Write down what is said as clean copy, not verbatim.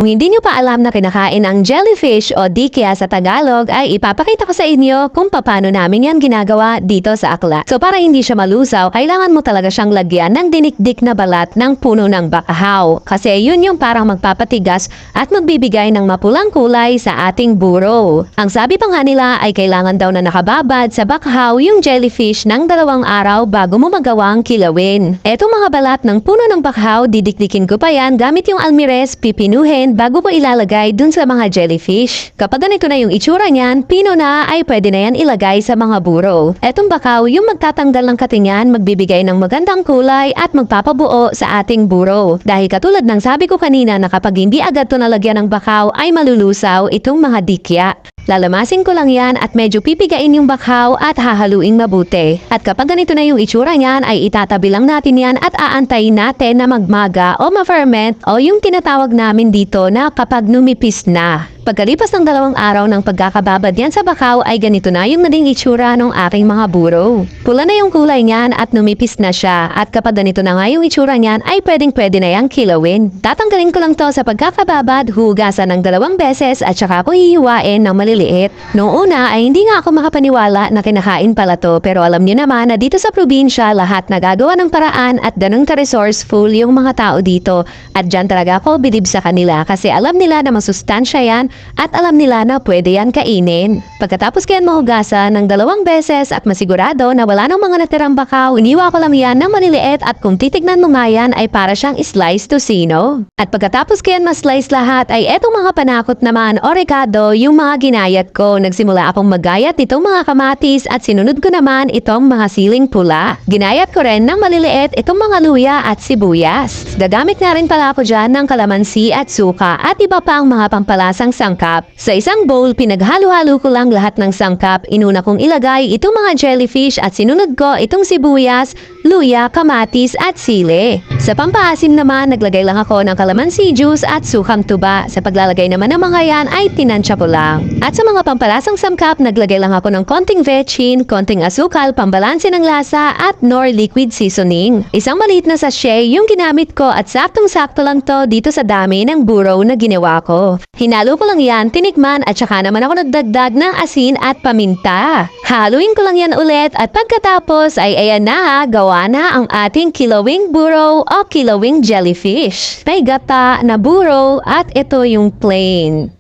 Kung hindi nyo pa alam na kinakain ang jellyfish o dikya sa Tagalog ay ipapakita ko sa inyo kung paano namin yan ginagawa dito sa Akla. So para hindi siya malusaw, kailangan mo talaga siyang lagyan ng dinikdik na balat ng puno ng bakahaw. Kasi yun yung parang magpapatigas at magbibigay ng mapulang kulay sa ating buro. Ang sabi pa nga nila ay kailangan daw na nakababad sa bakahaw yung jellyfish ng 2 araw bago mo magawang kilawin. Etong mga balat ng puno ng bakahaw, didikdikin ko pa yan gamit yung almires, pipinuhin bago mo ilalagay dun sa mga jellyfish. Kapag ganito na yung itsura niyan, pino na ay pwede na yan ilagay sa mga buro. Etong bakaw yung magtatanggal ng katingan, magbibigay ng magandang kulay at magpapabuo sa ating buro. Dahil katulad ng sabi ko kanina na kapag hindi agad to nalagyan ng bakaw ay malulusaw itong mga dikya. Lalamasin ko lang yan at medyo pipigain yung bakaw at hahaluing mabuti. At kapag ganito na yung itsura niyan ay itatabi lang natin yan at aantayin natin na magmaga o ma-ferment o yung tinatawag namin dito na kapag numipis na. Pagkalipas ng 2 araw ng pagkakababad yan sa bakaw ay ganito na yung naging itsura ng aking mga buro. Pula na yung kulay niyan at numipis na siya at kapag ganito na nga yung itsura niyan ay pwede na yung kilawin. Tatanggalin ko lang to sa pagkakababad, hugasan ng 2 beses at saka ko hihiwain ng maliliit. Noong una ay hindi nga ako makapaniwala na kinakain pala to pero alam niyo naman na dito sa probinsya lahat nagagawa ng paraan at ganun ka-resourceful yung mga tao dito at dyan talaga ako bilib sa kanila kasi alam nila na masustansya yan at alam nila na pwede yan kainin. Pagkatapos kayan mahugasan ng 2 beses at masigurado na wala nang mga natirang bakaw, iniwa ko lang yan ng maliliit at kung titignan mo nga yan ay para siyang slice tocino. At pagkatapos kayan ma-slice lahat ay etong mga panakot naman o recado yung mga ginayat ko. Nagsimula akong maggayat nitong mga kamatis at sinunod ko naman itong mga siling pula. Ginayat ko rin ng maliliit itong mga luya at sibuyas. Gagamit nga rin pala ako dyan ng kalamansi at suka at iba pa ang mga pampalasang sangkap. Sa isang bowl, pinaghalo-halo ko lang lahat ng sangkap. Inuna kong ilagay itong mga jellyfish at sinunod ko itong sibuyas, luya, kamatis at sili. Sa pampaasim naman, naglagay lang ako ng kalamansi juice at sukang tuba. Sa paglalagay naman ng mga yan ay tinansya ko lang. At sa mga pampalasang sangkap, naglagay lang ako ng konting vetchin, konting asukal, pambalanse ng lasa at nor liquid seasoning. Isang maliit na sachet yung ginamit ko at saktong-sakto lang to dito sa dami ng buro na ginawa ko. Hinalo ko lang yan, tinikman at saka naman ako nagdagdag ng asin at paminta. Haluin ko lang yan ulit at pagkatapos ay ayan na, gawa na ang ating kilawing buro o kilawing jellyfish. May gata na buro at ito yung plain.